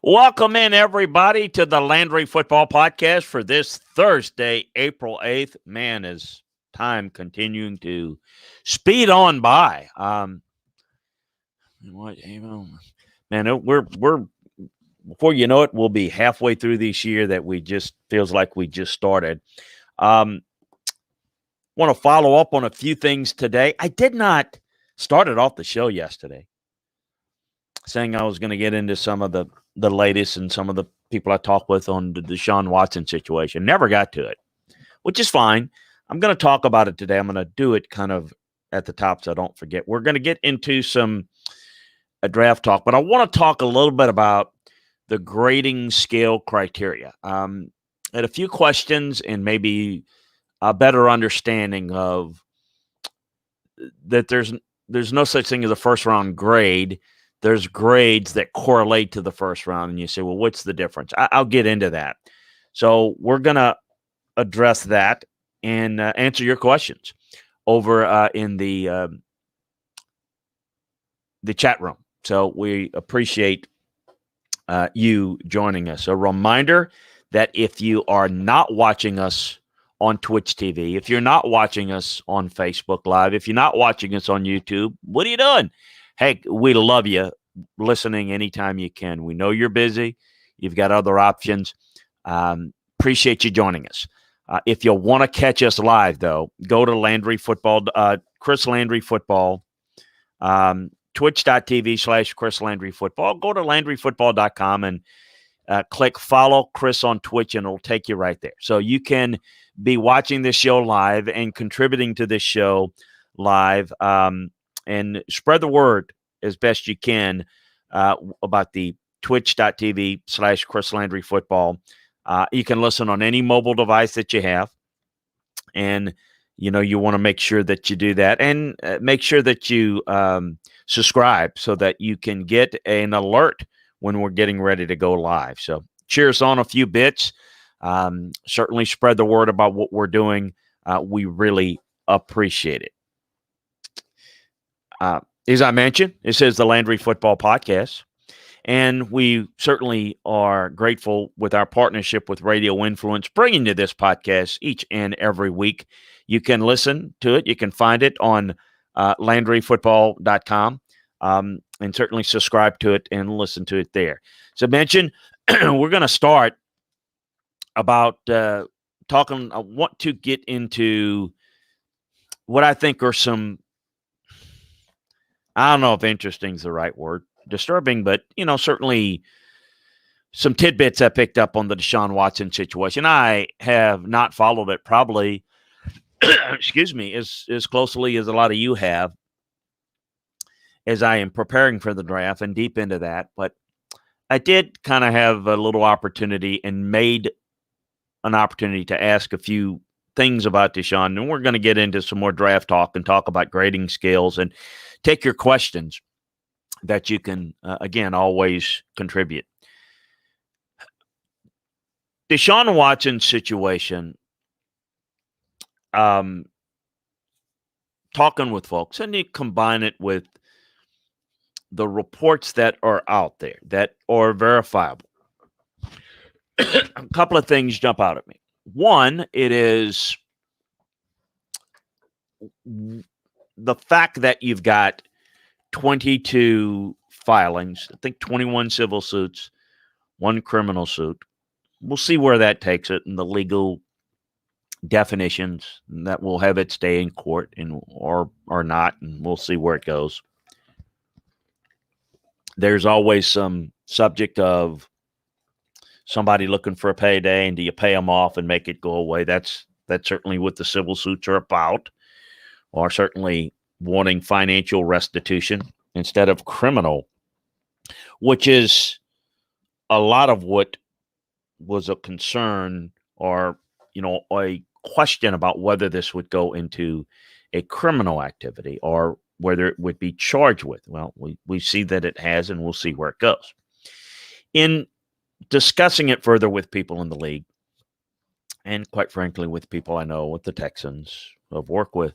Welcome in, everybody, to the Landry Football Podcast for this Thursday, April 8th. Man, is time continuing to speed on by. What, man, we're before you know it, we'll be halfway through this year that we just feels like we just started. Um, Want to follow up on a few things today. I did not start it off the show yesterday saying I was going to get into some of the latest and some of the people I talked with on the Deshaun Watson situation. Never got to it, which is fine. I'm going to talk about it today. I'm going to do it kind of at the top so I don't forget. We're going to get into some draft talk, but I want to talk a little bit about the grading scale criteria. Had a few questions and maybe a better understanding of that there's no such thing as a first round grade. There's grades that correlate to the first round, and you say, well, what's the difference? I'll get into that. So we're going to address that and answer your questions over in the chat room. So we appreciate you joining us. A reminder that if you are not watching us on Twitch TV, if you're not watching us on Facebook Live, if you're not watching us on YouTube, what are you doing? Hey, we love you listening anytime you can. We know you're busy. You've got other options. Appreciate you joining us. If you want to catch us live, though, go to Landry Football, Chris Landry Football, twitch.tv/Chris Landry Football. Go to LandryFootball.com and click follow Chris on Twitch, and it'll take you right there. So you can be watching this show live and contributing to this show live, and spread the word as best you can about the twitch.tv/Chris Landry Football. You can listen on any mobile device that you have, and you want to make sure that you do that, and make sure that you subscribe so that you can get an alert when we're getting ready to go live. So cheers on a few bits. Certainly spread the word about what we're doing. We really appreciate it. As I mentioned, this is the Landry Football Podcast, and we certainly are grateful with our partnership with Radio Influence, bringing you this podcast each and every week. You can listen to it. You can find it on LandryFootball.com, and certainly subscribe to it and listen to it there. So, mention we're going to start about talking. I want to get into what I think are some, I don't know if interesting is the right word, disturbing, but, certainly some tidbits I picked up on the Deshaun Watson situation. I have not followed it probably, excuse me, as closely as a lot of you have, as I am preparing for the draft and deep into that. But I did kind of have a little opportunity and made an opportunity to ask a few things about Deshaun. And we're going to get into some more draft talk and talk about grading scales and take your questions that you can, again, always contribute. Deshaun Watson's situation, talking with folks, and you combine it with the reports that are out there that are verifiable. A couple of things jump out at me. One, it is the fact that you've got 22 filings, I think 21 civil suits, one criminal suit. We'll see where that takes it in the legal definitions, and that will have its day in court or not, and we'll see where it goes. There's always some subject of somebody looking for a payday, and do you pay them off and make it go away? That's certainly what the civil suits are about, or certainly wanting financial restitution instead of criminal, which is a lot of what was a concern or, a question about whether this would go into a criminal activity or whether it would be charged with. Well, we see that it has, and we'll see where it goes. In discussing it further with people in the league, and quite frankly, with people I know, with the Texans I've worked with,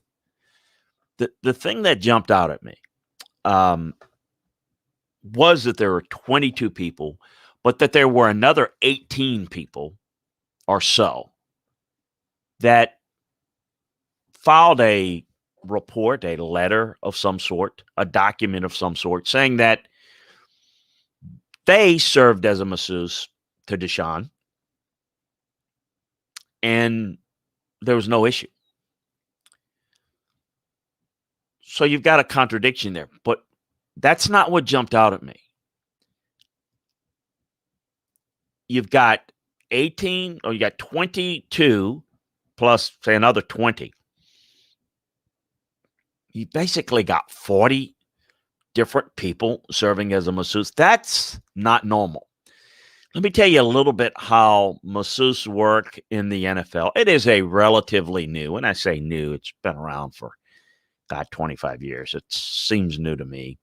the thing that jumped out at me was that there were 22 people, but that there were another 18 people or so that filed a report, a letter of some sort, a document of some sort, saying that they served as a masseuse to Deshaun and there was no issue. So you've got a contradiction there, but that's not what jumped out at me. You've got 18 or you got 22 plus, say, another 20. You basically got 40 different people serving as a masseuse. That's not normal. Let me tell you a little bit how masseuse work in the NFL. It is a relatively new, and I say new, it's been around for, God, 25 years. It seems new to me.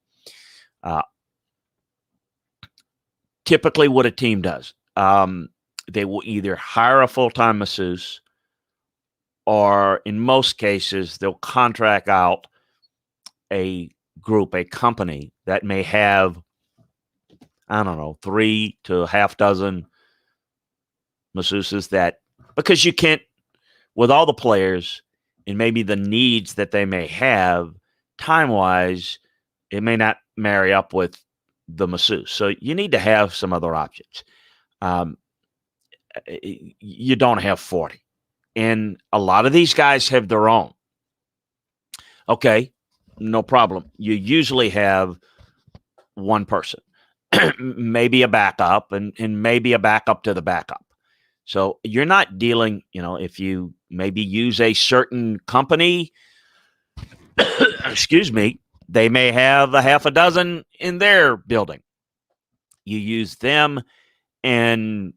Typically what a team does, they will either hire a full-time masseuse or in most cases, they'll contract out a group, a company that may have, I don't know, 3 to a half dozen masseuses that, because you can't, with all the players and maybe the needs that they may have, time-wise, it may not marry up with the masseuse. So you need to have some other options. You don't have 40. And a lot of these guys have their own. Okay, no problem. You usually have one person, maybe a backup, and maybe a backup to the backup. So you're not dealing, if you maybe use a certain company, excuse me, they may have a half a dozen in their building. You use them, and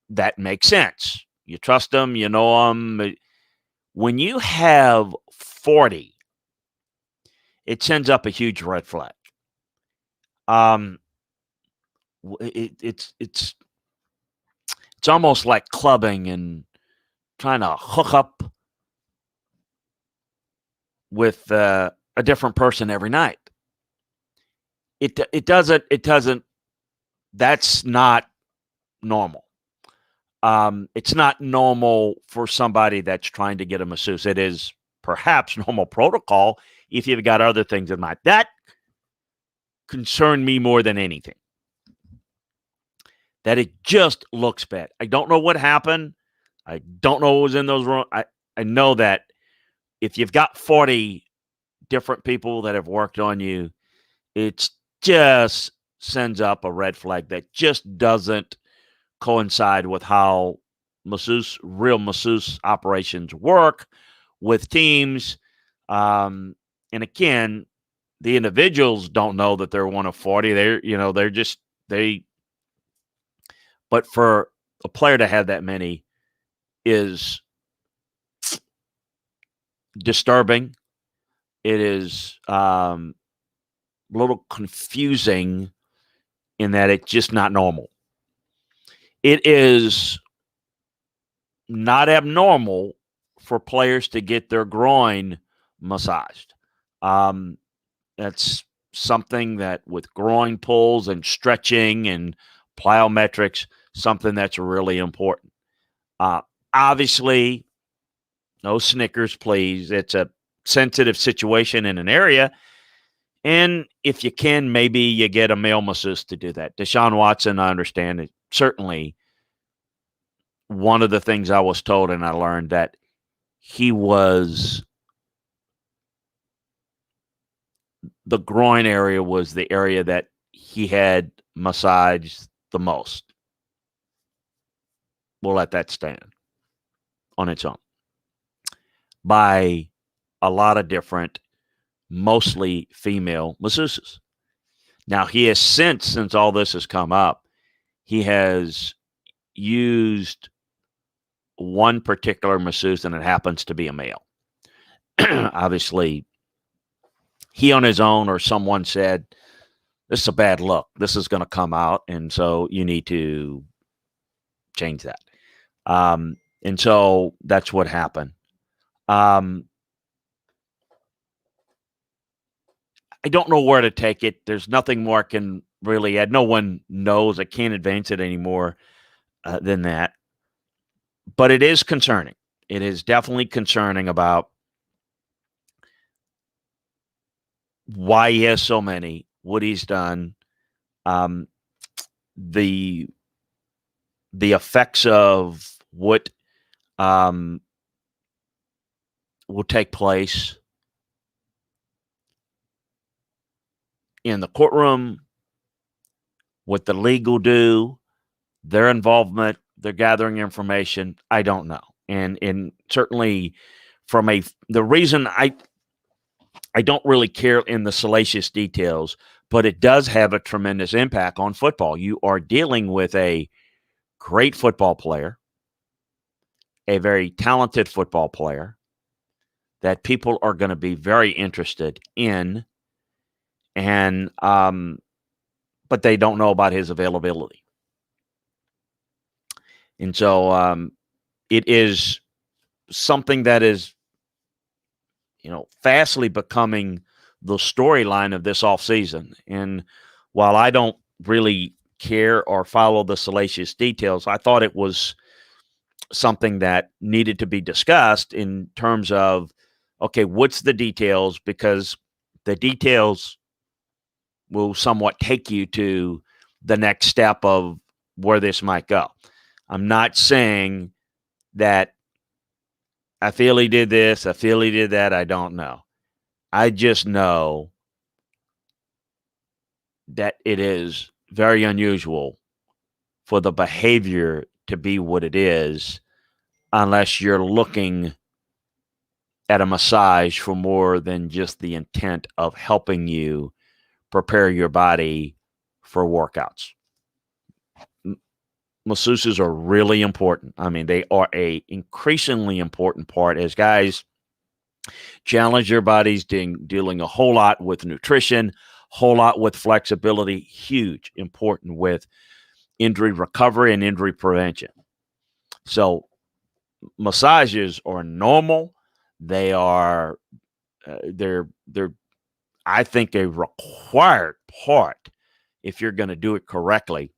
that makes sense. You trust them, you know them. When you have 40, it sends up a huge red flag. It's almost like clubbing and trying to hook up with a different person every night. It doesn't. That's not normal. It's not normal for somebody that's trying to get a masseuse. It is perhaps normal protocol if you've got other things in mind. That concerned me more than anything. That it just looks bad. I don't know what happened. I don't know what was in those rooms. I know that if you've got 40 different people that have worked on you, it just sends up a red flag that just doesn't coincide with how real masseuse operations work with teams. And again, the individuals don't know that they're one of 40. But for a player to have that many is disturbing. It is a little confusing in that it's just not normal. It is not abnormal for players to get their groin massaged. That's something that with groin pulls and stretching and plyometrics, something that's really important. Obviously, no Snickers, please. It's a sensitive situation in an area. And if you can, maybe you get a male masseuse to do that. Deshaun Watson, I understand it. Certainly, one of the things I was told and I learned that the groin area was the area that he had massaged the most. We'll let that stand on its own by a lot of different, mostly female masseuses. Now, he has since all this has come up, he has used one particular masseuse, and it happens to be a male. Obviously, he on his own or someone said, this is a bad look. This is going to come out, and so you need to change that. And so that's what happened. I don't know where to take it. There's nothing more I can really add. No one knows. I can't advance it anymore than that. But it is concerning. It is definitely concerning about why he has so many, what he's done, um, the effects of what will take place in the courtroom, what the league will do, their involvement, their gathering information. I don't know, and certainly from the reason I don't really care in the salacious details, but it does have a tremendous impact on football. You are dealing with a great football player, a very talented football player that people are going to be very interested in, and but they don't know about his availability. And so it is something that is, fastly becoming the storyline of this offseason. And while I don't really care or follow the salacious details, I thought it was something that needed to be discussed in terms of, okay, what's the details? Because the details will somewhat take you to the next step of where this might go. I'm not saying that I feel he did this, I feel he did that. I don't know. I just know that it is very unusual for the behavior to be what it is unless you're looking at a massage for more than just the intent of helping you prepare your body for workouts. Masseuses are really important. I mean, they are a increasingly important part as guys challenge their bodies, dealing a whole lot with nutrition, whole lot with flexibility, huge, important with injury recovery and injury prevention. So massages are normal. They are they're I think a required part if you're going to do it correctly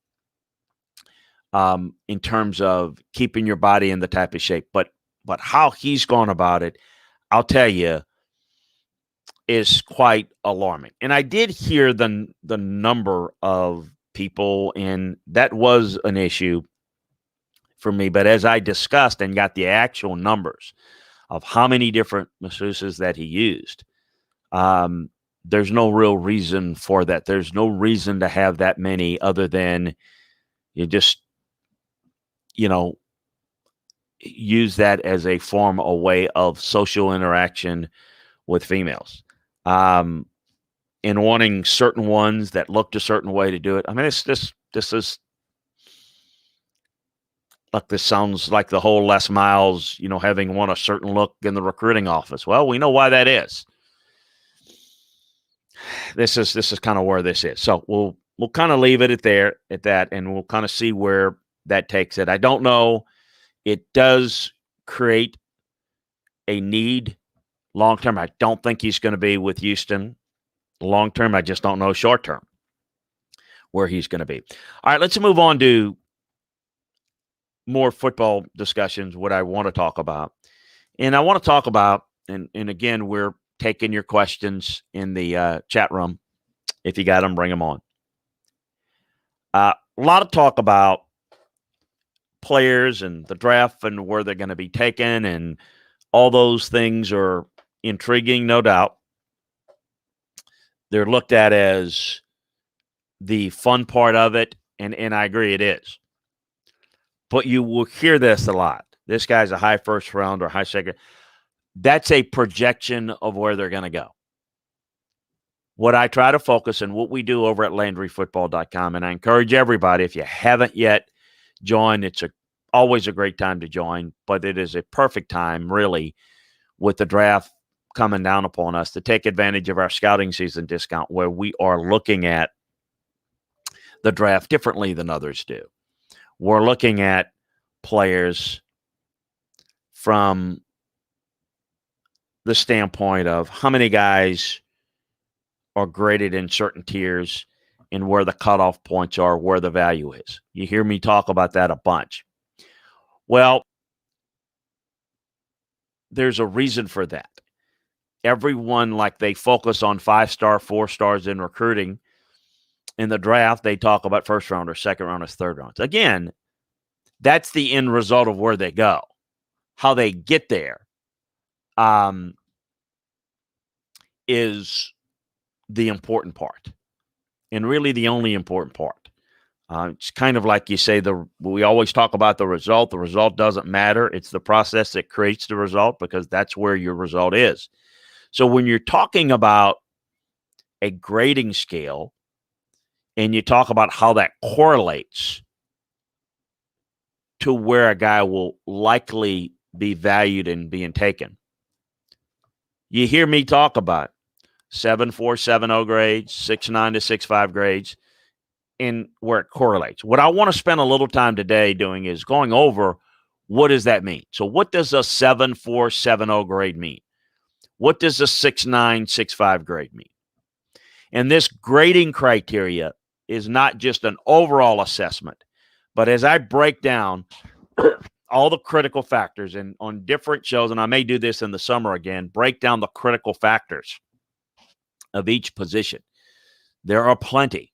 in terms of keeping your body in the type of shape. But how he's gone about it, I'll tell you, is quite alarming. And I did hear the number of people, and that was an issue for me. But as I discussed and got the actual numbers of how many different masseuses that he used, there's no real reason for that. There's no reason to have that many other than you just, use that as a form, a way of social interaction with females. And wanting certain ones that looked a certain way to do it. I mean, this sounds like the whole Les Miles, having one a certain look in the recruiting office. Well, we know why that is. This is kind of where this is. So we'll kind of leave it at that, and we'll kind of see where that takes it. I don't know. It does create a need long term. I don't think he's going to be with Houston long term. I just don't know short term where he's going to be. All right, let's move on to more football discussions, what I want to talk about. And I want to talk about, and again, we're taking your questions in the chat room. If you got them, bring them on. A lot of talk about players and the draft and where they're going to be taken, and all those things are intriguing, no doubt. They're looked at as the fun part of it, and I agree it is. But you will hear this a lot. This guy's a high first round or high second. That's a projection of where they're going to go. What I try to focus and what we do over at LandryFootball.com, and I encourage everybody, if you haven't yet joined, it's always a great time to join, but it is a perfect time, really, with the draft coming down upon us, to take advantage of our scouting season discount, where we are looking at the draft differently than others do. We're looking at players from the standpoint of how many guys are graded in certain tiers and where the cutoff points are, where the value is. You hear me talk about that a bunch. Well, there's a reason for that. Everyone, like they focus on 5-star, 4 stars in recruiting. In the draft, they talk about first rounders, second rounders, third rounders. Again, that's the end result of where they go. How they get there is the important part, and really the only important part. It's kind of like you say, we always talk about the result. The result doesn't matter. It's the process that creates the result, because that's where your result is. So when you're talking about a grading scale and you talk about how that correlates to where a guy will likely be valued and being taken, you hear me talk about 7.4, 7.0 grades, 6.9 to 6.5 grades, and where it correlates. What I want to spend a little time today doing is going over, what does that mean? So what does a 7.4, 7.0 grade mean? What does a 6.9, 6.5 grade mean? And this grading criteria is not just an overall assessment, but as I break down all the critical factors, and on different shows, and I may do this in the summer again, break down the critical factors of each position. There are plenty,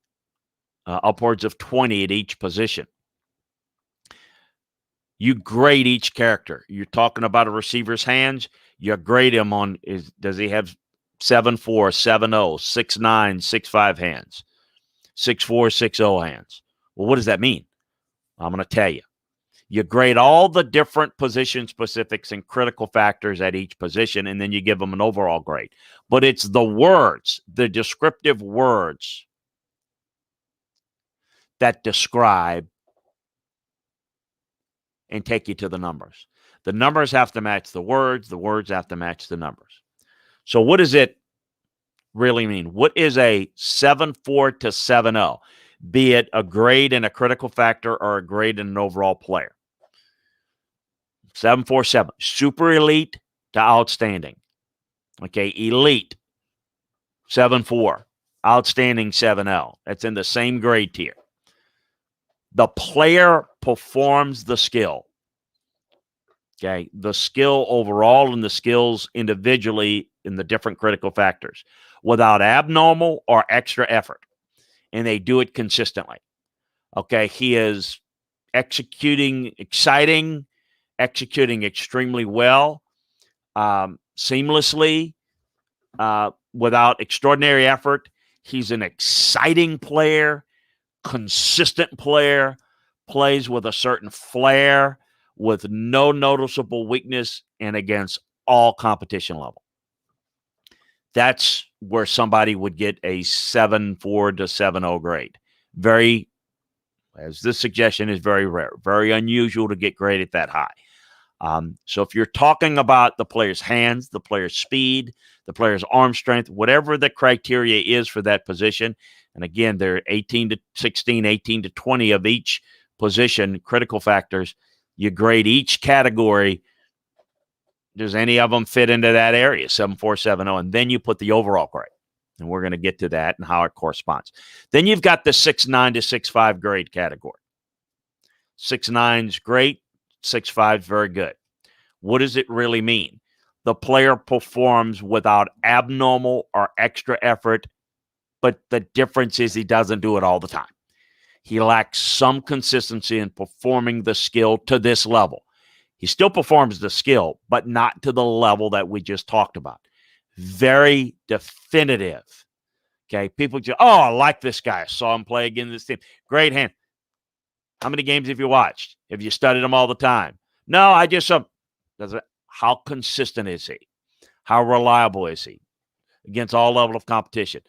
upwards of 20 at each position. You grade each character. You're talking about a receiver's hands. You grade him on, does he have 7.4, 7.0, 6.9, 6.5 hands, 6.4, 6.0 hands? Well, what does that mean? I'm going to tell you. You grade all the different position specifics and critical factors at each position, and then you give them an overall grade. But it's the words, the descriptive words that describe and take you to the numbers. The numbers have to match the words have to match the numbers. So what does it really mean? What is a 7.4 to 7.0? Be it a grade in a critical factor or a grade in an overall player. 7.47, super elite to outstanding. Okay, elite, 7.4, outstanding, 7.0. That's in the same grade tier. The player performs the skill. Okay, the skill overall and the skills individually in the different critical factors without abnormal or extra effort. And they do it consistently. Okay, he is executing extremely well, seamlessly, without extraordinary effort. He's an exciting player, consistent player, plays with a certain flair, with no noticeable weakness, and against all competition level. That's where somebody would get a 7.4 to 7.0 grade. Very, as this suggestion is, very rare, very unusual to get graded that high. So if you're talking about the player's hands, the player's speed, the player's arm strength, whatever the criteria is for that position, and again, there are 18 to 16, 18 to 20 of each position, critical factors, you grade each category. Does any of them fit into that area, 7.4, 7.0? And then you put the overall grade. And we're going to get to that and how it corresponds. Then you've got the 6.9 to 6.5 grade category. 6.9 is great. 6.5 is very good. What does it really mean? The player performs without abnormal or extra effort, but the difference is he doesn't do it all the time. He lacks some consistency in performing the skill to this level. He still performs the skill, but not to the level that we just talked about. Very definitive. Okay, people just, I like this guy. I saw him play against this team. Great hand. How many games have you watched? Have you studied them all the time? No, I just how consistent is he? How reliable is he against all level of competition?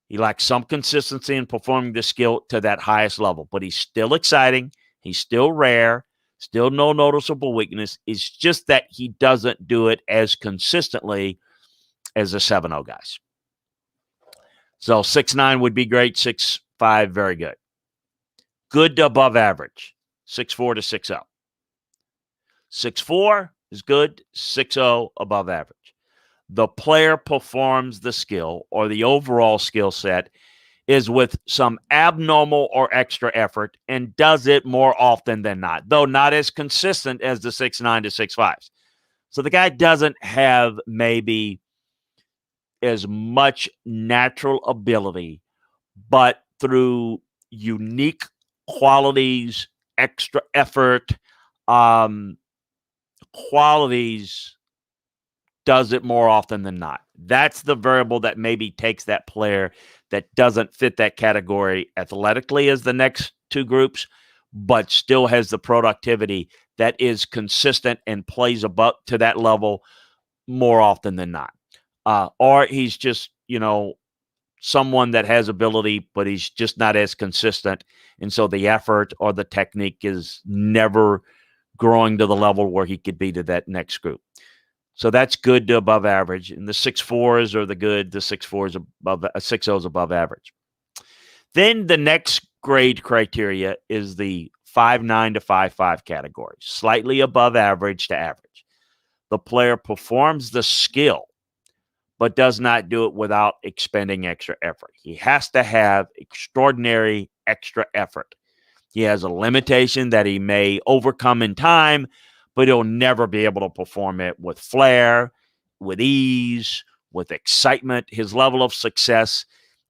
He lacks some consistency in performing the skill to that highest level, but he's still exciting. He's still rare. Still no noticeable weakness. It's just that he doesn't do it as consistently as the 7.0 guys. So 6.9 would be great. 6.5, very good. Good to above average. 6.4 to 6.0. 6.4 is good. 6.0 above average. The player performs the skill or the overall skill set is with some abnormal or extra effort and does it more often than not, though not as consistent as the 6'9" to 6'5s. So the guy doesn't have maybe as much natural ability, but through unique qualities, extra effort, um, qualities, does it more often than not. That's the variable that maybe takes that player that doesn't fit that category athletically as the next two groups, but still has the productivity that is consistent and plays above to that level more often than not. Or he's just, someone that has ability, but he's just not as consistent. And so the effort or the technique is never growing to the level where he could be to that next group. So that's good to above average. And the 6'4s are the good, the 6'4s above, 6'0s above average. Then the next grade criteria is the 5'9 to 5'5 category, slightly above average to average. The player performs the skill, but does not do it without expending extra effort. He has to have extraordinary extra effort. He has a limitation that he may overcome in time, but he'll never be able to perform it with flair, with ease, with excitement. His level of success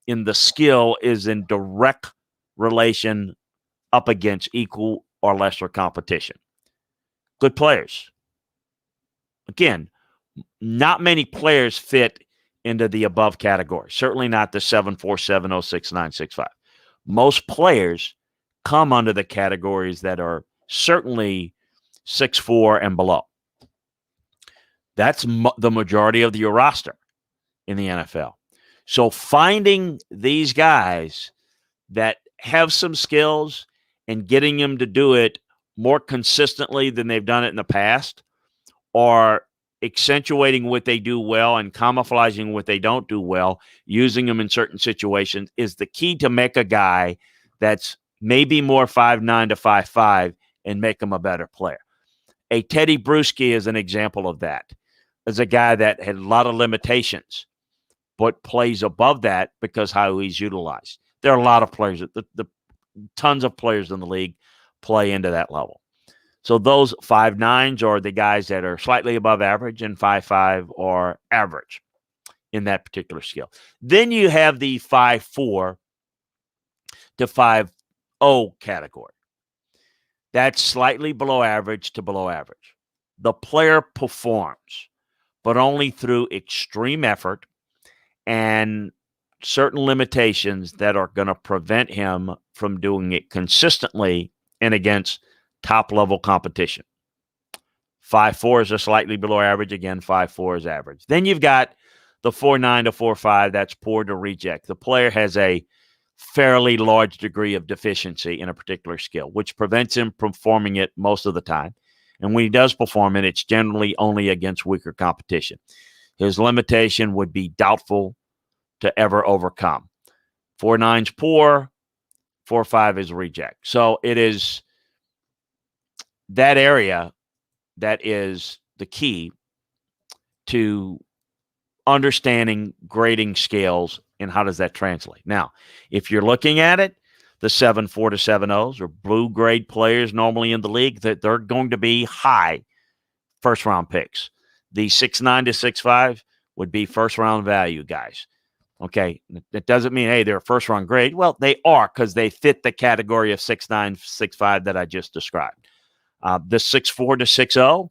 in the skill is in direct relation up against equal or lesser competition. Good players. Again, not many players fit into the above category. Certainly not the 7'4", 7'0", 6'9", 6'5". Most players come under the categories that are certainly 6'4" and below. That's the majority of your roster in the NFL. So finding these guys that have some skills and getting them to do it more consistently than they've done it in the past, or accentuating what they do well and camouflaging what they don't do well, using them in certain situations, is the key to make a guy that's maybe more 5'9" to 5'5" and make him a better player. A Teddy Bruschi is an example of that. As a guy that had a lot of limitations, but plays above that because how he's utilized. There are a lot of players, the tons of players in the league play into that level. So those 5'9s are the guys that are slightly above average, and 5'5 are average in that particular skill. Then you have the 5'4 to 5'0 category. That's slightly below average to below average. The player performs, but only through extreme effort and certain limitations that are going to prevent him from doing it consistently and against top-level competition. 5'4 is a slightly below average. Again, 5'4 is average. Then you've got the 4'9 to 4'5. That's poor to reject. The player has a fairly large degree of deficiency in a particular skill, which prevents him from performing it most of the time. And when he does perform it, it's generally only against weaker competition. His limitation would be doubtful to ever overcome. 4'9's poor, 4'5 is reject. So it is that area that is the key to understanding grading scales and how does that translate. Now, if you're looking at it, the 7'4 to 7'0s are blue grade players normally in the league, that they're going to be high first round picks. The 6'9 to 6'5 would be first round value guys. Okay, that doesn't mean, hey, they're a first round grade. Well, they are, because they fit the category of 6'9, 6'5 that I just described. The 6'4 to 6'0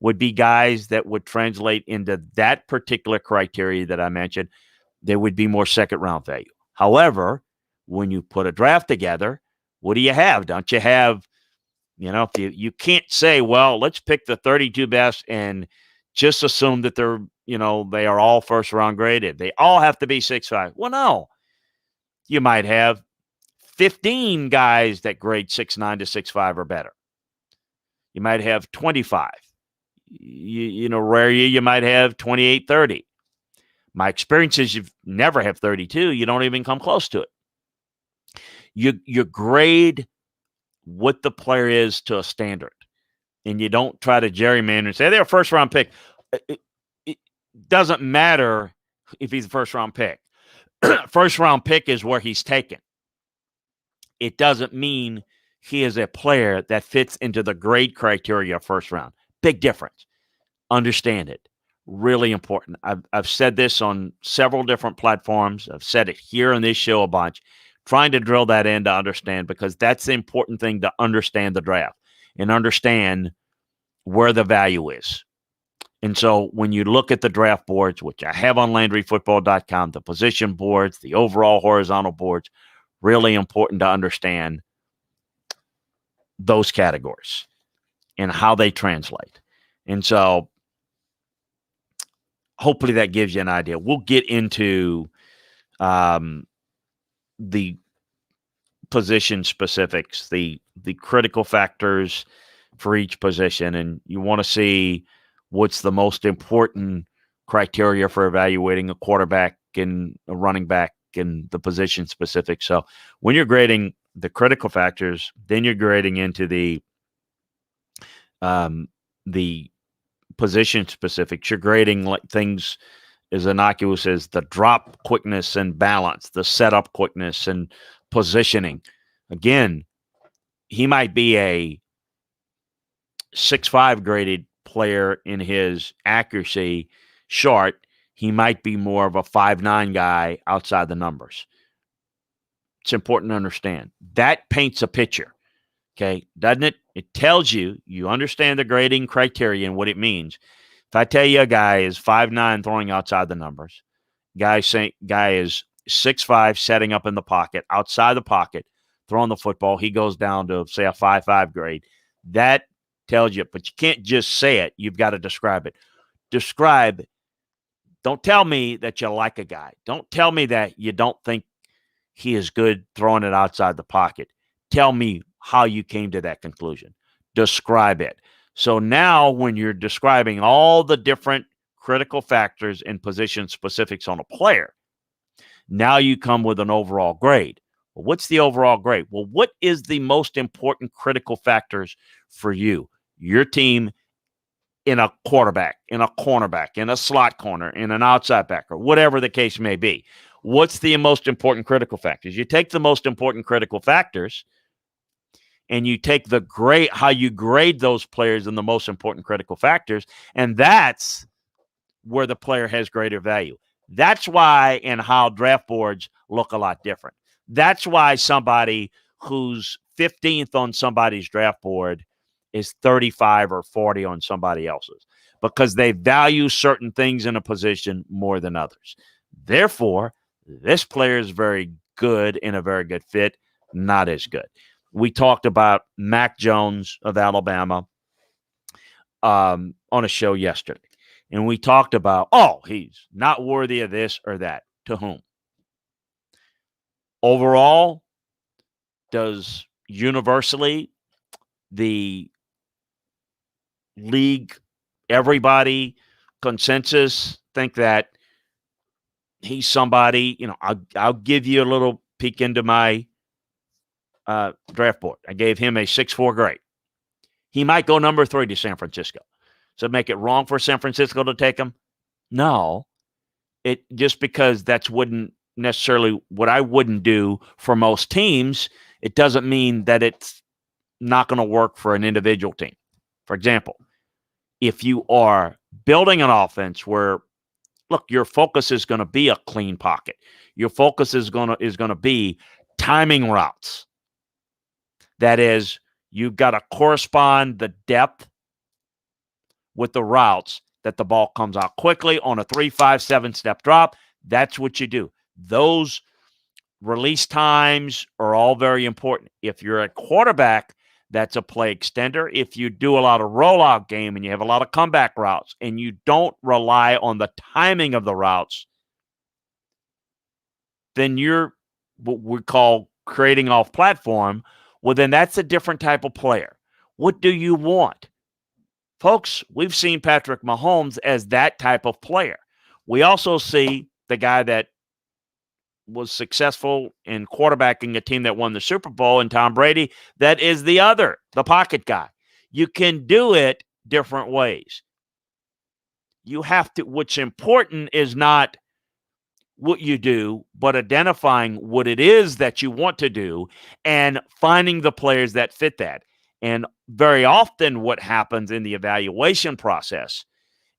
would be guys that would translate into that particular criteria that I mentioned. They would be more second round value. However, when you put a draft together, what do you have? Don't you have, if you can't say, well, let's pick the 32 best and just assume that they're, they are all first round graded. They all have to be 6'5. Well, no. You might have 15 guys that grade 6'9 to 6'5 or better. You might have 25. Rare year, you might have 28, 30. My experience is you never have 32. You don't even come close to it. You grade what the player is to a standard, and you don't try to gerrymander and say they're a first round pick. It doesn't matter if he's a first round pick. first round pick is where he's taken. It doesn't mean he is a player that fits into the grade criteria of first round. Big difference. Understand it. Really important. I've said this on several different platforms. I've said it here on this show a bunch, trying to drill that in to understand, because that's the important thing, to understand the draft and understand where the value is. And so when you look at the draft boards, which I have on LandryFootball.com, the position boards, the overall horizontal boards, really important to understand those categories and how they translate. And so hopefully that gives you an idea. We'll get into the position specifics, the critical factors for each position, and you want to see what's the most important criteria for evaluating a quarterback and a running back and the position specific. So when you're grading the critical factors, then you're grading into the position specifics. You're grading like things as innocuous as the drop quickness and balance, the setup quickness and positioning. Again, he might be a 6.5 graded player in his accuracy short. He might be more of a 5.9 guy outside the numbers. It's important to understand. That paints a picture, okay? Doesn't it? It tells you understand the grading criteria and what it means. If I tell you a guy is 5.9 throwing outside the numbers, guy is 6.5 setting up in the pocket, outside the pocket, throwing the football, he goes down to, say, a 5.5 grade. That tells you, but you can't just say it. You've got to describe it. Describe. Don't tell me that you like a guy. Don't tell me that you don't think he is good throwing it outside the pocket. Tell me how you came to that conclusion. Describe it. So now when you're describing all the different critical factors and position specifics on a player, now you come with an overall grade. Well, what's the overall grade? Well, what is the most important critical factors for you, your team, in a quarterback, in a cornerback, in a slot corner, in an outside backer, whatever the case may be? What's the most important critical factors? You take the most important critical factors and you take the grade, how you grade those players in the most important critical factors, and that's where the player has greater value. That's why and how draft boards look a lot different. That's why somebody who's 15th on somebody's draft board is 35 or 40 on somebody else's, because they value certain things in a position more than others. Therefore, this player is very good and a very good fit, not as good. We talked about Mac Jones of Alabama on a show yesterday. And we talked about, he's not worthy of this or that. To whom? Overall, does universally the league, everybody, consensus think that he's somebody? I'll give you a little peek into my draft board. I gave him a 6.4 grade. He might go number 3 to San Francisco. So make it wrong for San Francisco to take him? No. It just because that's wouldn't necessarily what I wouldn't do for most teams, it doesn't mean that it's not going to work for an individual team. For example, if you are building an offense where, look, your focus is going to be a clean pocket. Your focus is going to be timing routes. That is, you've got to correspond the depth with the routes that the ball comes out quickly on a 3, 5, 7-step drop. That's what you do. Those release times are all very important. If you're a quarterback, that's a play extender. If you do a lot of rollout game and you have a lot of comeback routes and you don't rely on the timing of the routes, then you're what we call creating off platform. Well, then that's a different type of player. What do you want? Folks, we've seen Patrick Mahomes as that type of player. We also see the guy that was successful in quarterbacking a team that won the Super Bowl, and Tom Brady, that is the pocket guy. You can do it different ways. You have to, what's important is not what you do, but identifying what it is that you want to do and finding the players that fit that. And very often, what happens in the evaluation process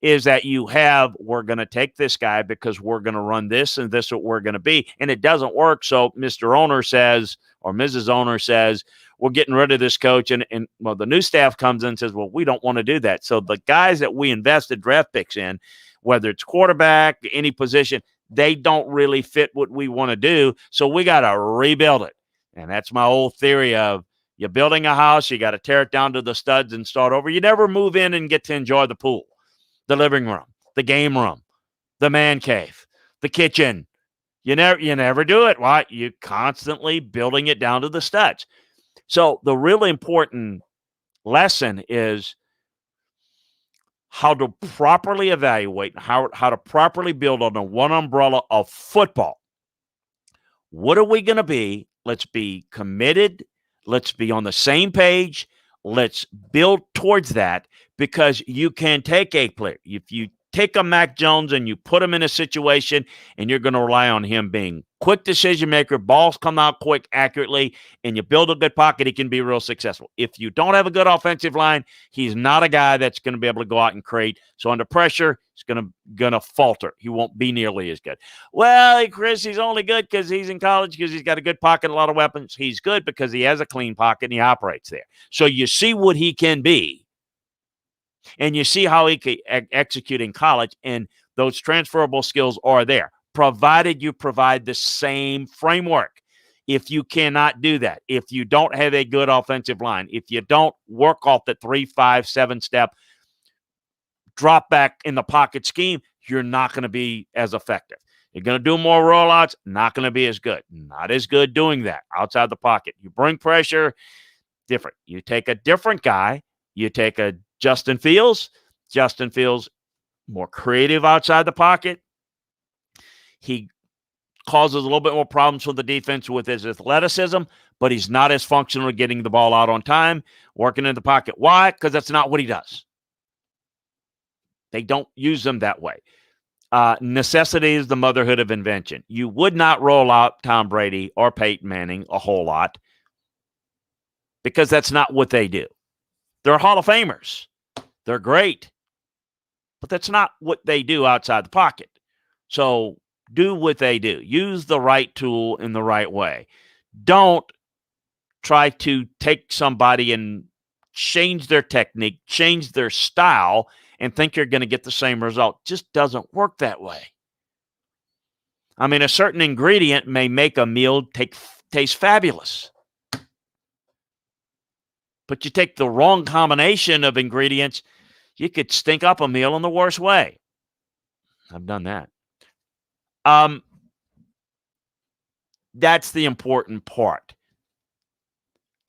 is that we're going to take this guy because we're going to run this and this is what we're going to be. And it doesn't work. So Mr. Owner says, or Mrs. Owner says, we're getting rid of this coach. And well, the new staff comes in and says, well, we don't want to do that. So the guys that we invested draft picks in, whether it's quarterback, any position, they don't really fit what we want to do. So we got to rebuild it. And that's my old theory of, you're building a house, you got to tear it down to the studs and start over. You never move in and get to enjoy the pool, the living room, the game room, the man cave, the kitchen. You never do it. Why? You're constantly building it down to the studs. So the really important lesson is how to properly evaluate, how to properly build on the one umbrella of football. What are we going to be? Let's be committed. Let's be on the same page. Let's build towards that, because you can take a player. If you take a Mac Jones and you put him in a situation and you're going to rely on him being quick decision maker, balls come out quick, accurately, and you build a good pocket, he can be real successful. If you don't have a good offensive line, he's not a guy that's going to be able to go out and create. So under pressure, he's going to falter. He won't be nearly as good. Well, Chris, he's only good because he's in college, because he's got a good pocket, a lot of weapons. He's good because he has a clean pocket and he operates there. So you see what he can be. And you see how he can execute in college, and those transferable skills are there, provided you provide the same framework. If you cannot do that, if you don't have a good offensive line, if you don't work off the 3, 5, 7-step drop back in the pocket scheme, you're not going to be as effective. You're going to do more rollouts, not going to be as good. Not as good doing that outside the pocket. You bring pressure, different. You take a different guy. You take a Justin Fields, more creative outside the pocket. He causes a little bit more problems for the defense with his athleticism, but he's not as functional at getting the ball out on time, working in the pocket. Why? Because that's not what he does. They don't use him that way. Necessity is the motherhood of invention. You would not roll out Tom Brady or Peyton Manning a whole lot, because that's not what they do. They're Hall of Famers. They're great, but that's not what they do outside the pocket. So do what they do. Use the right tool in the right way. Don't try to take somebody and change their technique, change their style, and think you're going to get the same result. It just doesn't work that way. I mean, a certain ingredient may make a meal taste fabulous. But you take the wrong combination of ingredients, you could stink up a meal in the worst way. I've done that. That's the important part.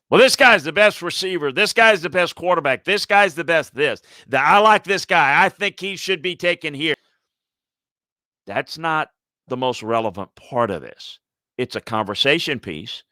Well, this guy's the best receiver. This guy's the best quarterback. This guy's the best this. I like this guy. I think he should be taken here. That's not the most relevant part of this. It's a conversation piece.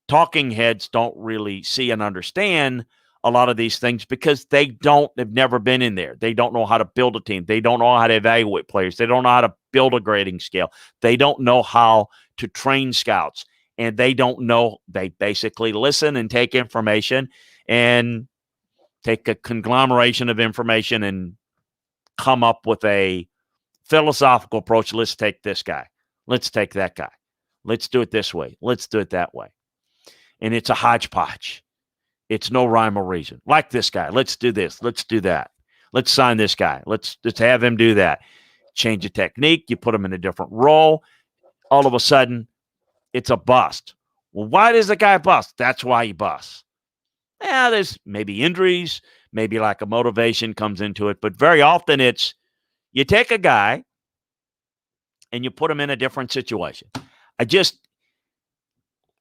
Talking heads don't really see and understand a lot of these things because they've never been in there. They don't know how to build a team. They don't know how to evaluate players. They don't know how to build a grading scale. They don't know how to train scouts. And they don't know. They basically listen and take information and take a conglomeration of information and come up with a philosophical approach. Let's take this guy. Let's take that guy. Let's do it this way. Let's do it that way. And it's a hodgepodge. It's no rhyme or reason. Like this guy. Let's do this. Let's do that. Let's sign this guy. Let's have him do that. Change the technique. You put him in a different role. All of a sudden, it's a bust. Well, why does the guy bust? That's why he busts. Yeah, there's maybe injuries, maybe lack of motivation comes into it. But very often it's you take a guy and you put him in a different situation.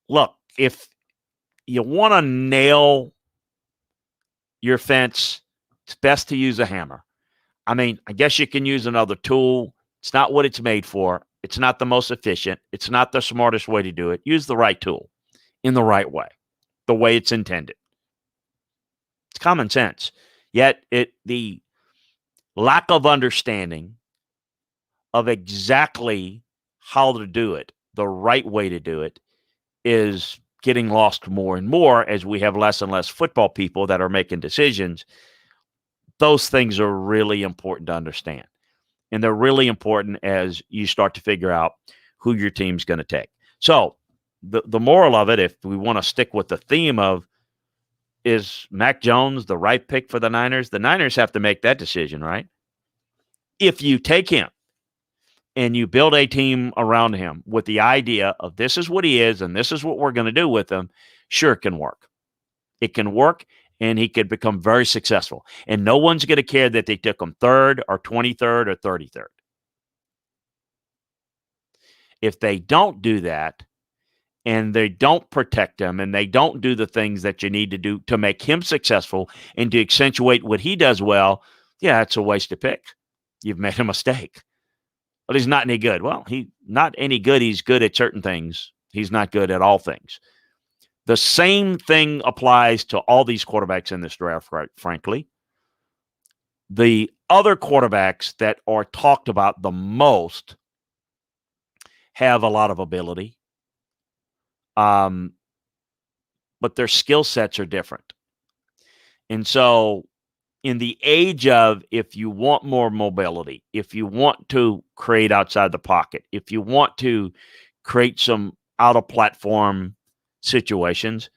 Look, if you want to nail your fence, it's best to use a hammer. I mean, I guess you can use another tool. It's not what it's made for. It's not the most efficient. It's not the smartest way to do it. Use the right tool in the right way, the way it's intended. It's common sense. Yet the lack of understanding of exactly how to do it, the right way to do it, is getting lost more and more as we have less and less football people that are making decisions. Those things are really important to understand. And they're really important as you start to figure out who your team's going to take. So the moral of it, if we want to stick with the theme of, is Mac Jones the right pick for the Niners have to make that decision, right? If you take him and you build a team around him with the idea of this is what he is and this is what we're going to do with him, sure, it can work. It can work, and he could become very successful. And no one's going to care that they took him 3rd or 23rd or 33rd. If they don't do that, and they don't protect him, and they don't do the things that you need to do to make him successful and to accentuate what he does well, yeah, it's a waste of pick. You've made a mistake. But he's not any good. Well, he's not any good. He's good at certain things. He's not good at all things. The same thing applies to all these quarterbacks in this draft, frankly. The other quarterbacks that are talked about the most have a lot of ability. But their skill sets are different. And so in the age of, if you want more mobility, if you want to create outside the pocket, if you want to create some out-of-platform situations,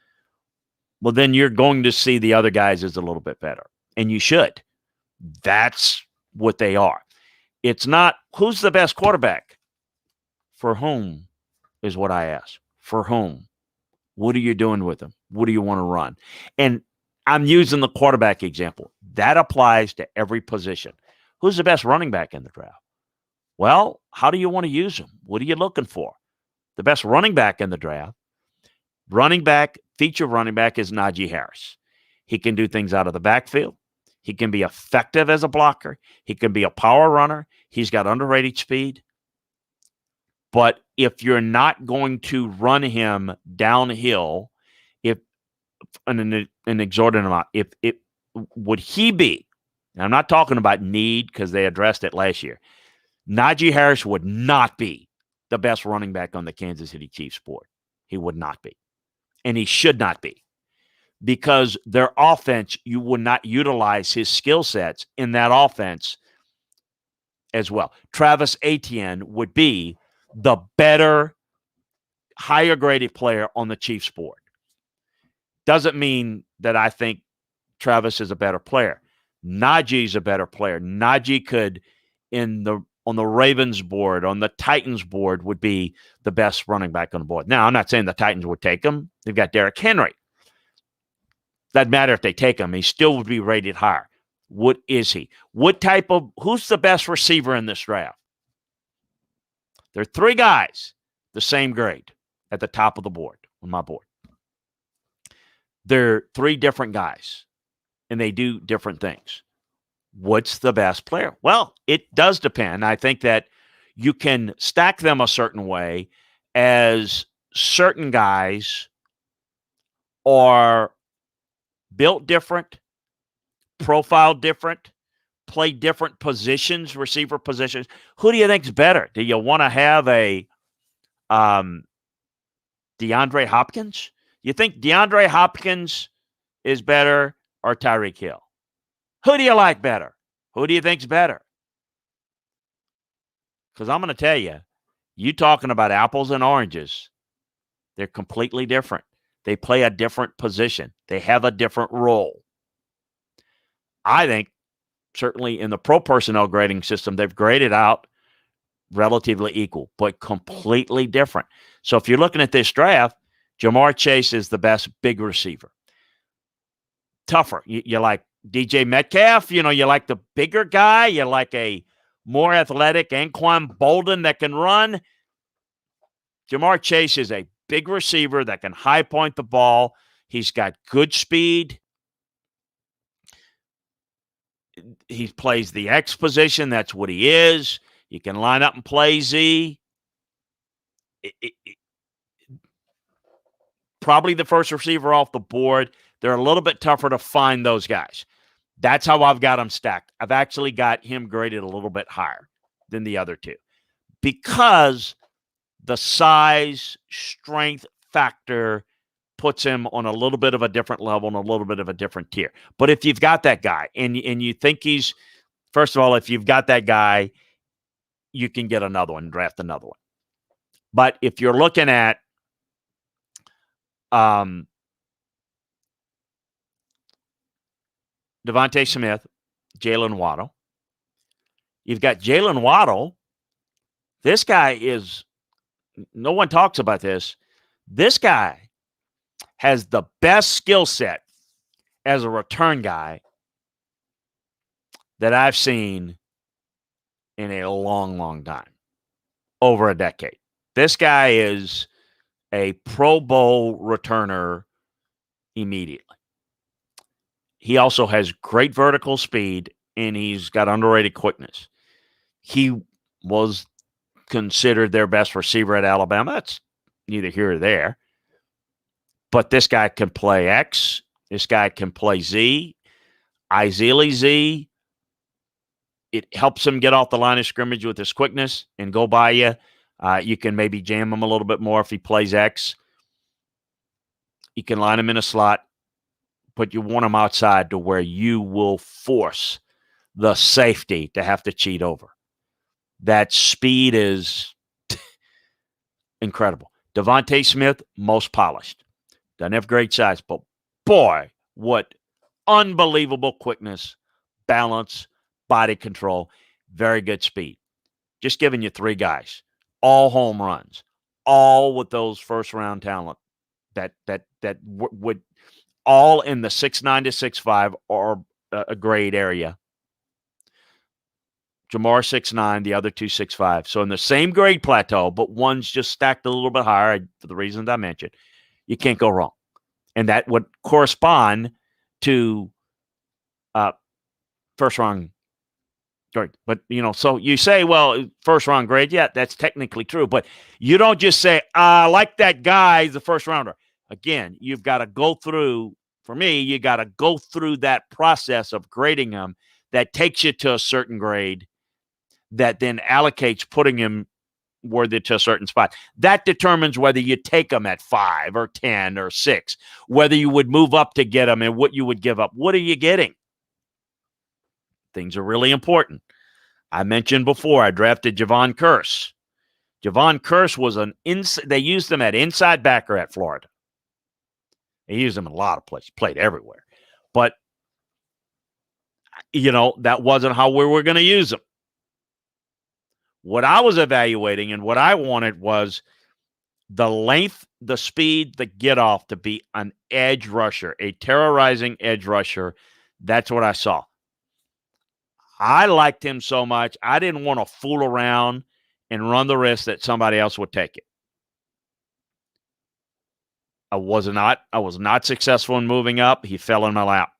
well, then you're going to see the other guys as a little bit better. And you should. That's what they are. It's not, who's the best quarterback? For whom is what I ask. For whom? What are you doing with them? What do you want to run? And I'm using the quarterback example. That applies to every position. Who's the best running back in the draft? Well, how do you want to use them? What are you looking for? The best running back in the draft, feature running back is Najee Harris. He can do things out of the backfield. He can be effective as a blocker. He can be a power runner. He's got underrated speed. But if you're not going to run him downhill, if an exorbitant amount, would he be? And I'm not talking about need because they addressed it last year. Najee Harris would not be the best running back on the Kansas City Chiefs board. He would not be. And he should not be. Because their offense, you would not utilize his skill sets in that offense as well. Travis Etienne would be the better, higher graded player on the Chiefs board. Doesn't mean that I think Travis is a better player. Najee's a better player. Najee could, on the Ravens board, on the Titans board, would be the best running back on the board. Now, I'm not saying the Titans would take him. They've got Derrick Henry. Doesn't matter if they take him. He still would be rated higher. What is he? Who's the best receiver in this draft? There are 3 guys the same grade at the top of the board, on my board. They're 3 different guys, and they do different things. What's the best player? Well, it does depend. I think that you can stack them a certain way as certain guys are built different, profile different, play different positions, receiver positions. Who do you think is better? Do you want to have a DeAndre Hopkins? You think DeAndre Hopkins is better or Tyreek Hill? Who do you like better? Who do you think's better? Because I'm going to tell you, you talking about apples and oranges, they're completely different. They play a different position. They have a different role. I think certainly in the pro personnel grading system, they've graded out relatively equal, but completely different. So if you're looking at this draft, Jamar Chase is the best big receiver. Tougher. You like DJ Metcalf, you like the bigger guy. You like a more athletic Anquan Bolden that can run. Jamar Chase is a big receiver that can high point the ball. He's got good speed. He plays the X position. That's what he is. He can line up and play Z. Probably the first receiver off the board. They're a little bit tougher to find those guys. That's how I've got him stacked. I've actually got him graded a little bit higher than the other 2 because the size, strength factor puts him on a little bit of a different level and a little bit of a different tier. But if you've got that guy and you think he's, first of all, if you've got that guy, you can get another one, draft another one. But if you're looking at Devontae Smith, Jalen Waddle, you've got Jalen Waddle. This guy is, no one talks about this. This guy has the best skill set as a return guy that I've seen in a long, long time, over a decade. This guy is a Pro Bowl returner immediately. He also has great vertical speed, and he's got underrated quickness. He was considered their best receiver at Alabama. That's neither here or there. But this guy can play X. This guy can play Z, ideally Z. It helps him get off the line of scrimmage with his quickness and go by you. You can maybe jam him a little bit more if he plays X. You can line him in a slot, but you want him outside to where you will force the safety to have to cheat over. That speed is incredible. Devontae Smith, most polished. Doesn't have great size, but boy, what unbelievable quickness, balance, body control, very good speed. Just giving you three guys, all home runs, all with those first-round talent that would all in the 6'9" to 6'5" or a grade area. Jamar 6'9", the other two 6'5". So in the same grade plateau, but one's just stacked a little bit higher for the reasons I mentioned. You can't go wrong. And that would correspond to first-round grade. But, so you say, well, first-round grade, yeah, that's technically true. But you don't just say, I like that guy, he's the first-rounder. Again, you've got to go through, for me, you got to go through that process of grading him that takes you to a certain grade that then allocates putting him worthy to a certain spot. That determines whether you take him at 5 or 10 or 6, whether you would move up to get him and what you would give up. What are you getting? Things are really important. I mentioned before, I drafted Javon Curse. Javon Curse was they used him at inside backer at Florida. They used him in a lot of places, played everywhere. But, that wasn't how we were going to use him. What I was evaluating and what I wanted was the length, the speed, the get off to be an edge rusher, a terrorizing edge rusher. That's what I saw. I liked him so much, I didn't want to fool around and run the risk that somebody else would take it. I was not successful in moving up. He fell in my lap.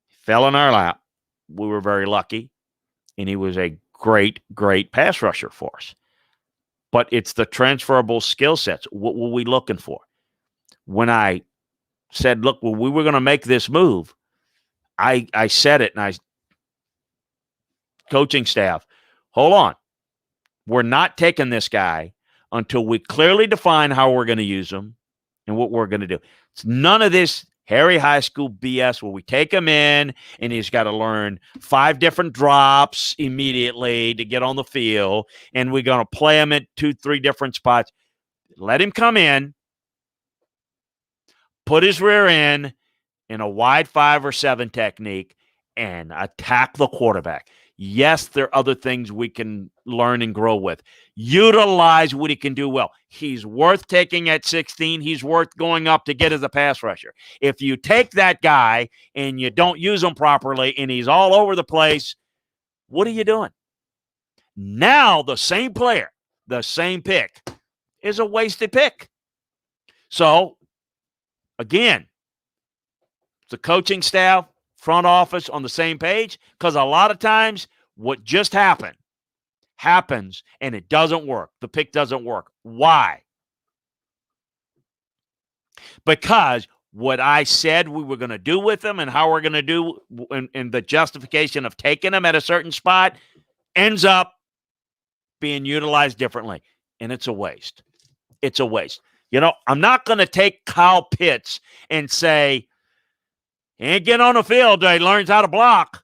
He fell in our lap. We were very lucky, and he was a great, great pass rusher for us. But it's the transferable skill sets. What were we looking for? When I said, look, well, we were going to make this move, I said it, and coaching staff, hold on. We're not taking this guy until we clearly define how we're going to use him and what we're going to do. It's none of this Harry High School BS where we take him in and he's got to learn 5 different drops immediately to get on the field, and we're going to play him at 2-3 different spots. Let him come in, put his rear end in a wide 5 or 7 technique, and attack the quarterback. Yes, there are other things we can learn and grow with. Utilize what he can do well. He's worth taking at 16. He's worth going up to get as a pass rusher. If you take that guy and you don't use him properly and he's all over the place, what are you doing? Now the same player, the same pick, is a wasted pick. So, again, the coaching staff, front office on the same page, because a lot of times what just happens and it doesn't work. The pick doesn't work. Why? Because what I said we were going to do with them and how we're going to do in the justification of taking them at a certain spot ends up being utilized differently. and it's a waste. It's a waste. You know, I'm not going to take Kyle Pitts and say, he ain't getting on the field till he learns how to block.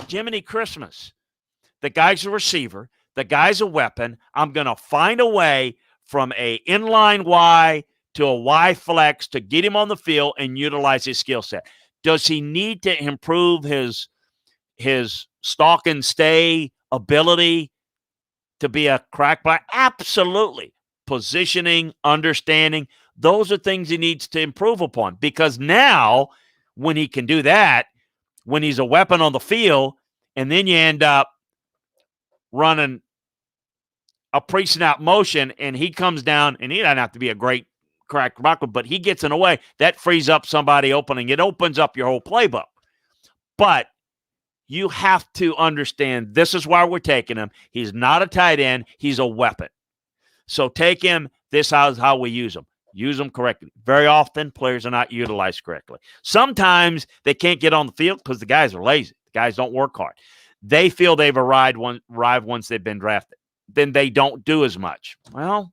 Jiminy Christmas. The guy's a receiver. The guy's a weapon. I'm going to find a way from a inline Y to a Y flex to get him on the field and utilize his skill set. Does he need to improve his stalk and stay ability to be a crack block? Absolutely. Positioning, understanding, those are things he needs to improve upon, because now when he can do that, when he's a weapon on the field, and then you end up running a pre-snap motion and he comes down, and he doesn't have to be a great crack blocker, but he gets in the way, that frees up somebody opening. It opens up your whole playbook. But you have to understand, this is why we're taking him. He's not a tight end. He's a weapon. So take him. This is how we use him. Use them correctly. Very often, players are not utilized correctly. Sometimes they can't get on the field because the guys are lazy. The guys don't work hard. They feel they've arrived once they've been drafted. Then they don't do as much. Well,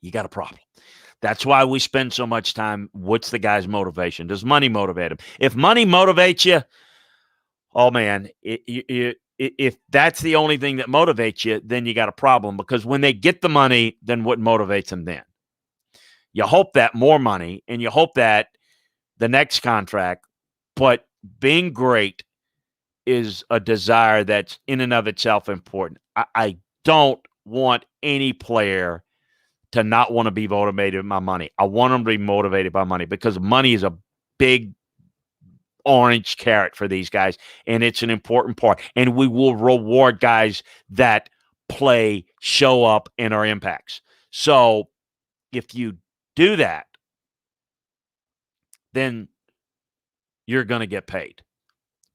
you got a problem. That's why we spend so much time. What's the guy's motivation? Does money motivate him? If money motivates you, oh, man, if that's the only thing that motivates you, then you got a problem, because when they get the money, then what motivates them then? You hope that more money, and you hope that the next contract, but being great is a desire that's in and of itself important. I don't want any player to not want to be motivated by money. I want them to be motivated by money, because money is a big orange carrot for these guys, and it's an important part. And we will reward guys that play, show up, and are impacts. So if you do that, then you're going to get paid.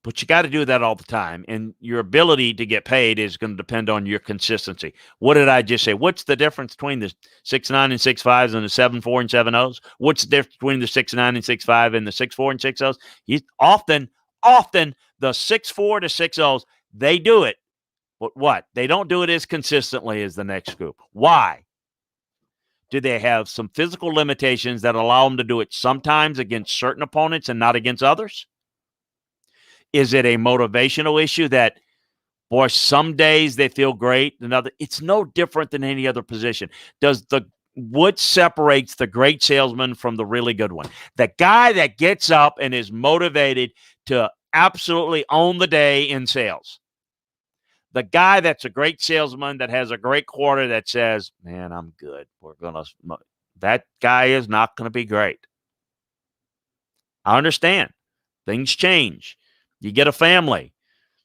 But you got to do that all the time, and your ability to get paid is going to depend on your consistency. What did I just say? What's the difference between the 6'9" and 6'5" and the 7'4" and 7'0"s? What's the difference between the 6'9" and 6'5" and the 6'4" and 6'0"s? Often the 6'4" to 6'0"s, they do it. But what? They don't do it as consistently as the next group. Why? Do they have some physical limitations that allow them to do it sometimes against certain opponents and not against others? Is it a motivational issue that, boy, some days they feel great, another? It's no different than any other position. What separates the great salesman from the really good one? The guy that gets up and is motivated to absolutely own the day in sales. The guy that's a great salesman that has a great quarter that says, man, I'm good. That guy is not going to be great. I understand. Things change. You get a family.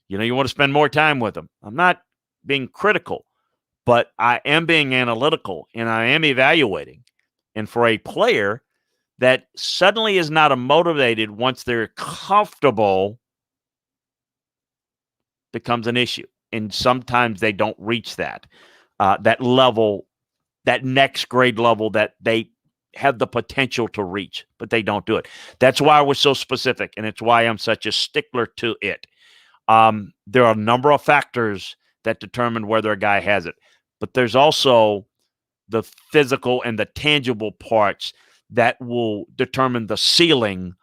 You want to spend more time with them. I'm not being critical, but I am being analytical, and I am evaluating. And for a player that suddenly is not motivated once they're comfortable, becomes an issue. And sometimes they don't reach that level, that next grade level that they have the potential to reach, but they don't do it. That's why we're so specific, and it's why I'm such a stickler to it. There are a number of factors that determine whether a guy has it, but there's also the physical and the tangible parts that will determine the ceiling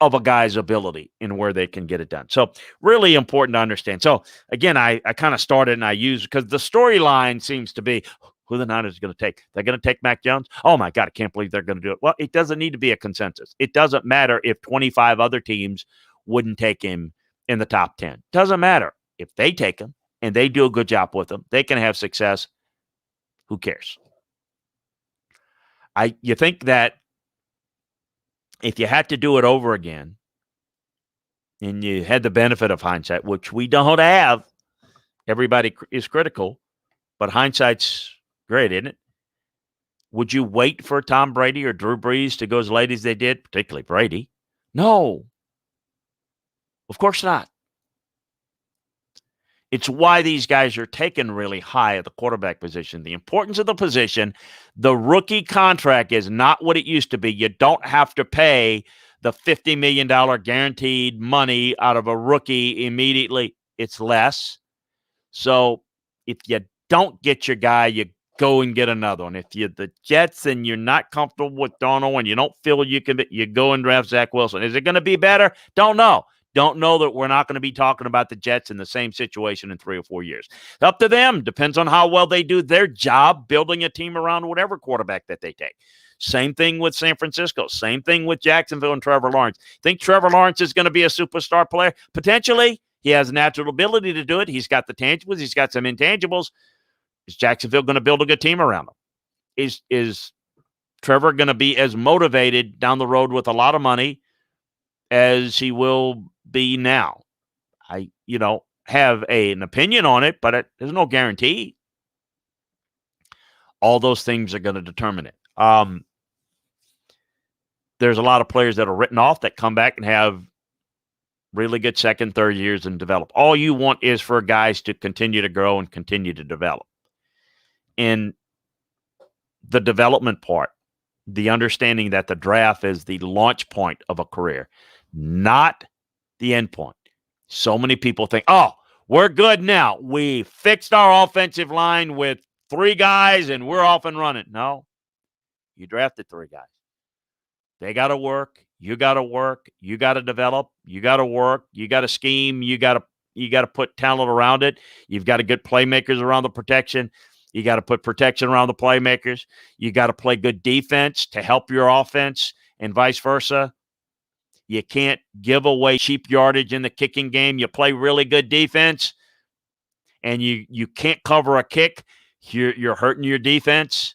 of a guy's ability and where they can get it done. So really important to understand. So again, I kind of started and I used, because the storyline seems to be, who the Niners are going to take. They're going to take Mac Jones. Oh, my God, I can't believe they're going to do it. Well, it doesn't need to be a consensus. It doesn't matter if 25 other teams wouldn't take him in the top 10. Doesn't matter. If they take him and they do a good job with him, they can have success. Who cares? You think that if you had to do it over again and you had the benefit of hindsight, which we don't have, everybody is critical, but hindsight's great, isn't it? Would you wait for Tom Brady or Drew Brees to go as late as they did, particularly Brady? No. Of course not. It's why these guys are taken really high at the quarterback position. The importance of the position, the rookie contract is not what it used to be. You don't have to pay the $50 million guaranteed money out of a rookie immediately. It's less. So if you don't get your guy, you go and get another one. If you're the Jets and you're not comfortable with Darnold and you don't feel you can, you go and draft Zach Wilson. Is it going to be better? Don't know. Don't know that we're not going to be talking about the Jets in the same situation in 3 or 4 years. It's up to them. Depends on how well they do their job building a team around whatever quarterback that they take. Same thing with San Francisco. Same thing with Jacksonville and Trevor Lawrence. Think Trevor Lawrence is going to be a superstar player? Potentially. He has a natural ability to do it. He's got the tangibles. He's got some intangibles. Is Jacksonville going to build a good team around him? Is Trevor going to be as motivated down the road with a lot of money as he will be now? I, have an opinion on it, but there's no guarantee. All those things are going to determine it. There's a lot of players that are written off that come back and have really good second, third years and develop. All you want is for guys to continue to grow and continue to develop. In the development part, the understanding that the draft is the launch point of a career, not the end point. So many people think, oh, we're good now. We fixed our offensive line with 3 guys and we're off and running. No, you drafted 3 guys. They got to work. You got to work. You got to develop. You got to work. You got to scheme. You got to put talent around it. You've got to get playmakers around the protection. You got to put protection around the playmakers. You got to play good defense to help your offense and vice versa. You can't give away cheap yardage in the kicking game. You play really good defense and you can't cover a kick. You're hurting your defense.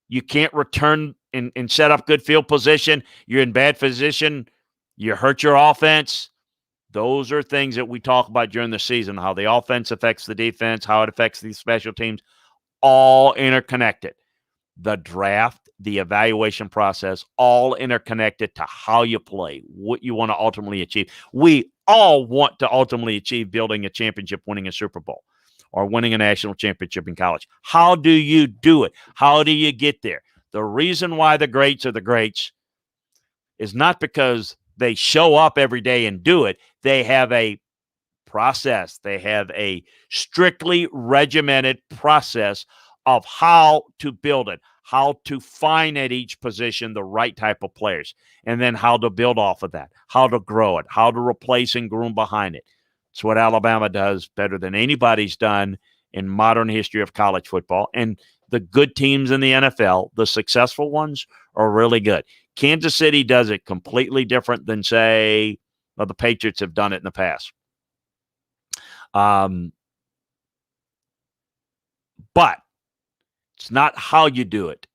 You can't return and set up good field position. You're in bad position. You hurt your offense. Those are things that we talk about during the season, how the offense affects the defense, how it affects these special teams, all interconnected. The draft, the evaluation process, all interconnected to how you play, what you want to ultimately achieve. We all want to ultimately achieve building a championship, winning a Super Bowl, or winning a national championship in college. How do you do it? How do you get there? The reason why the greats are the greats is not because they show up every day and do it. They have a process. They have a strictly regimented process of how to build it, how to find at each position the right type of players, and then how to build off of that, how to grow it, how to replace and groom behind it. It's what Alabama does better than anybody's done in modern history of college football. And the good teams in the NFL, the successful ones, are really good. Kansas City does it completely different than, say, the Patriots have done it in the past. But it's not how you do it.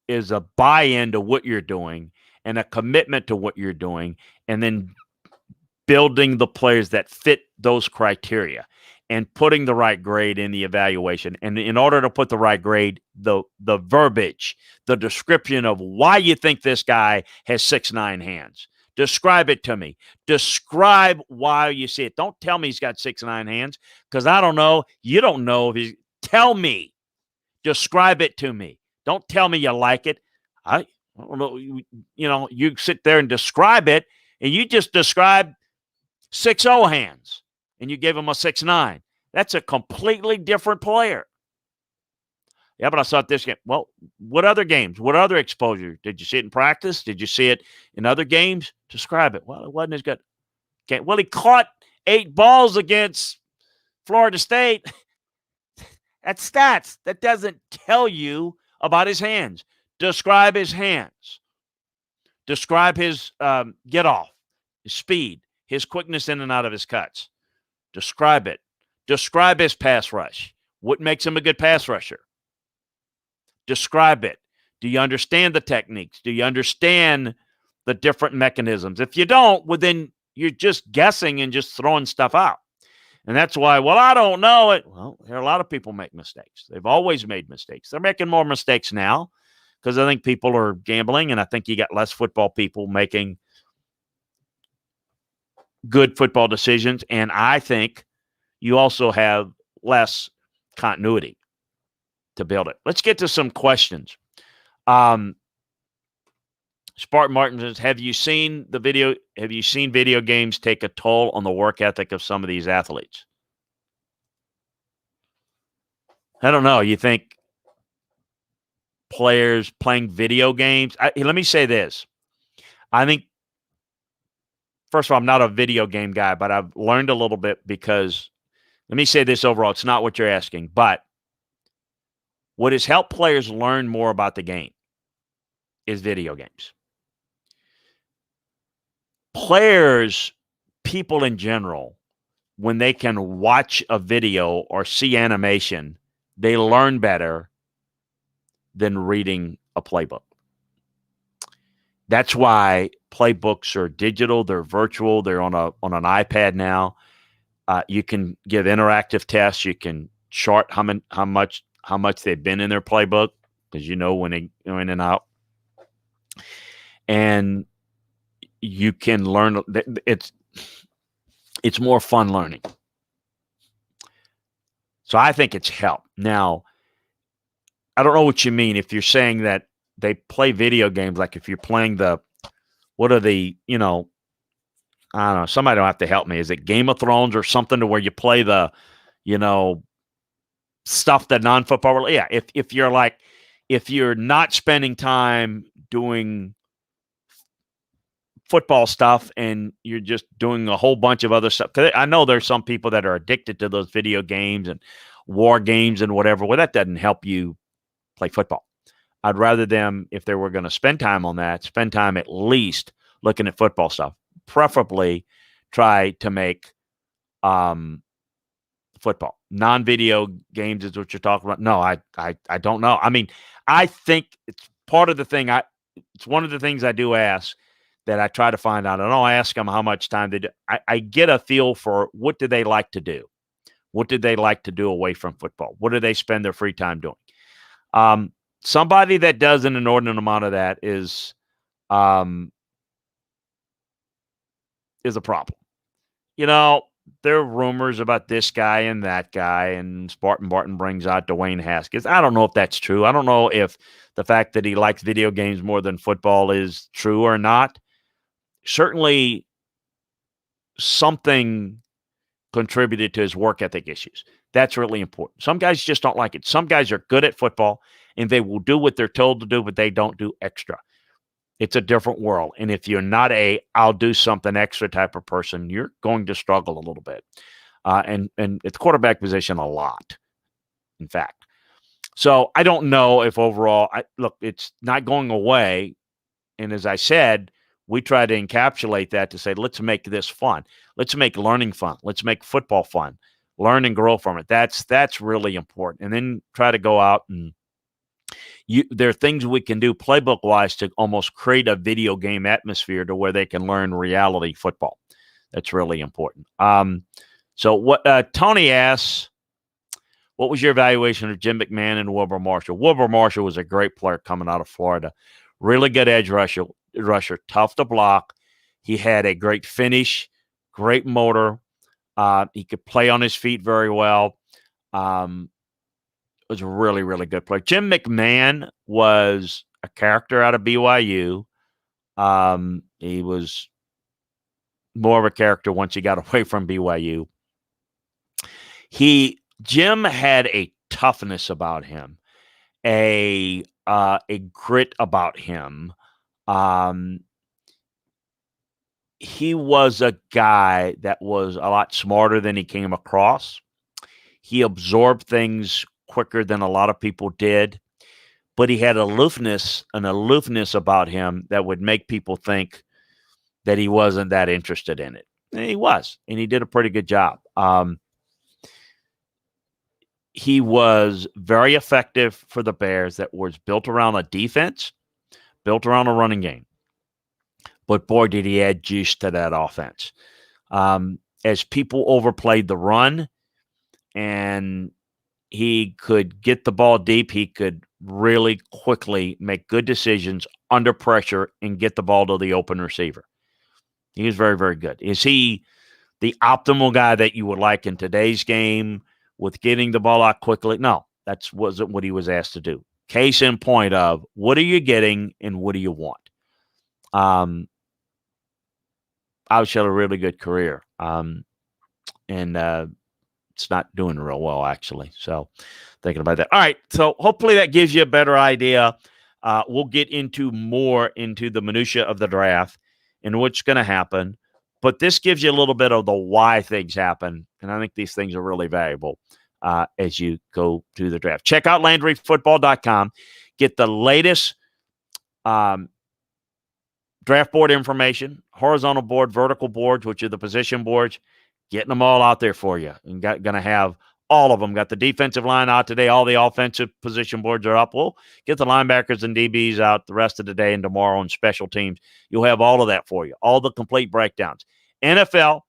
Is a buy-in to what you're doing and a commitment to what you're doing, and then building the players that fit those criteria and putting the right grade in the evaluation. And in order to put the right grade, the verbiage, the description of why you think this guy has 6'9" hands. Describe it to me. Describe why you see it. Don't tell me he's got 6'9" hands, because I don't know. You don't know if he's. Tell me. Describe it to me. Don't tell me you like it. I don't know. You sit there and describe it, and you just describe 6'0" hands, and you give him a 6'9". That's a completely different player. Yeah, but I saw it this game. Well, what other games? What other exposure? Did you see it in practice? Did you see it in other games? Describe it. Well, it wasn't as good. Okay. Well, he caught 8 balls against Florida State. That's stats. That doesn't tell you about his hands. Describe his hands. Describe his get off, his speed, his quickness in and out of his cuts. Describe it. Describe his pass rush. What makes him a good pass rusher? Describe it. Do you understand the techniques? Do you understand the different mechanisms? If you don't, well, then you're just guessing and just throwing stuff out. And that's why, well, I don't know it. Well, there are a lot of people make mistakes. They've always made mistakes. They're making more mistakes now because I think people are gambling, and I think you got less football people making good football decisions. And I think you also have less continuity to build it. Let's get to some questions. Spartan Martin says, have you seen video games take a toll on the work ethic of some of these athletes? I don't know. You think players playing video games? Let me say this. I think, first of all, I'm not a video game guy, but I've learned a little bit because, let me say this overall. It's not what you're asking, but what has helped players learn more about the game is video games. Players, people in general, when they can watch a video or see animation, they learn better than reading a playbook. That's why playbooks are digital, they're virtual, they're on an iPad now. You can give interactive tests. You can chart how much they've been in their playbook, because you know when they go in and out, and you can learn. It's more fun learning. So I think it's helped. Now, I don't know what you mean if you're saying that they play video games, like if you're playing what are the, I don't know, somebody will have to help me. Is it Game of Thrones or something to where you play the, stuff that non-football? Yeah, if you're not spending time doing football stuff and you're just doing a whole bunch of other stuff. Because I know there's some people that are addicted to those video games and war games and whatever. Well, that doesn't help you play football. I'd rather them, if they were going to spend time on that, spend time at least looking at football stuff. Preferably try to make football. Non-video games is what you're talking about. No, I don't know. I mean, I think it's part of the thing. It's one of the things I do ask, that I try to find out. I don't ask them how much time they do. I get a feel for what do they like to do. What did they like to do away from football? What do they spend their free time doing? Somebody that does an inordinate amount of that is a problem. There are rumors about this guy and that guy, and Spartan Barton brings out Dwayne Haskins. I don't know if that's true. I don't know if the fact that he likes video games more than football is true or not. Certainly something contributed to his work ethic issues. That's really important. Some guys just don't like it. Some guys are good at football and they will do what they're told to do, but they don't do extra. It's a different world. And if you're not I'll do something extra type of person, you're going to struggle a little bit. And at the quarterback position, a lot, in fact. So I don't know if overall, look, it's not going away. And as I said, we try to encapsulate that to say, let's make this fun. Let's make learning fun. Let's make football fun. Learn and grow from it. That's really important. And then try to go out and there are things we can do playbook-wise to almost create a video game atmosphere to where they can learn reality football. That's really important. So what Tony asks, what was your evaluation of Jim McMahon and Wilbur Marshall? Wilbur Marshall was a great player coming out of Florida. Really good edge rusher, tough to block. He had a great finish, great motor. He could play on his feet very well. Was a really, really good player. Jim McMahon was a character out of BYU. He was more of a character once he got away from BYU. Jim had a toughness about him, a grit about him. He was a guy that was a lot smarter than he came across. He absorbed things quicker than a lot of people did, but he had an aloofness about him that would make people think that he wasn't that interested in it. And he was, and he did a pretty good job. He was very effective for the Bears. That was built around a defense, built around a running game. But boy, did he add juice to that offense. As people overplayed the run and he could get the ball deep, he could really quickly make good decisions under pressure and get the ball to the open receiver. He was very, very good. Is he the optimal guy that you would like in today's game with getting the ball out quickly? No, that wasn't what he was asked to do. Case in point of what are you getting and what do you want? Obviously had a really good career. And it's not doing real well, actually. So thinking about that. All right. So hopefully that gives you a better idea. We'll get into the minutia of the draft and what's going to happen. But this gives you a little bit of the why things happen. And I think these things are really valuable as you go to the draft. Check out LandryFootball.com. Get the latest draft board information, horizontal board, vertical boards, which are the position boards, getting them all out there for you. And going to have all of them. Got the defensive line out today. All the offensive position boards are up. We'll get the linebackers and DBs out the rest of the day and tomorrow on special teams. You'll have all of that for you, all the complete breakdowns. NFL,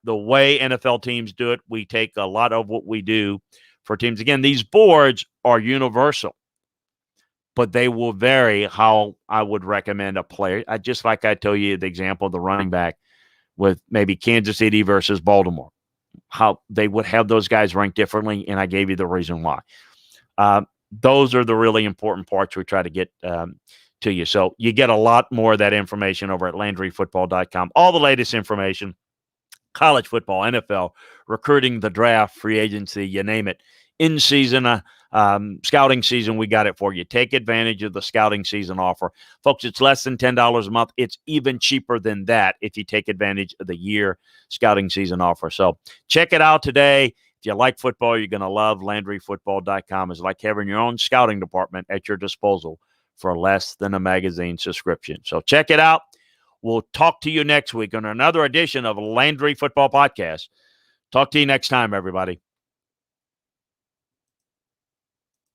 the way NFL teams do it, we take a lot of what we do for teams. Again, these boards are universal, but they will vary how I would recommend a player. Just like I tell you the example of the running back with maybe Kansas City versus Baltimore, how they would have those guys ranked differently, and I gave you the reason why. Those are the really important parts we try to get to you. So you get a lot more of that information over at LandryFootball.com. All the latest information, college football, NFL, recruiting, the draft, free agency, you name it. In season, scouting season, we got it for you. Take advantage of the scouting season offer. Folks, it's less than $10 a month. It's even cheaper than that if you take advantage of the year scouting season offer. So check it out today. If you like football, you're going to love LandryFootball.com. It's like having your own scouting department at your disposal for less than a magazine subscription. So check it out. We'll talk to you next week on another edition of Landry Football Podcast. Talk to you next time, everybody.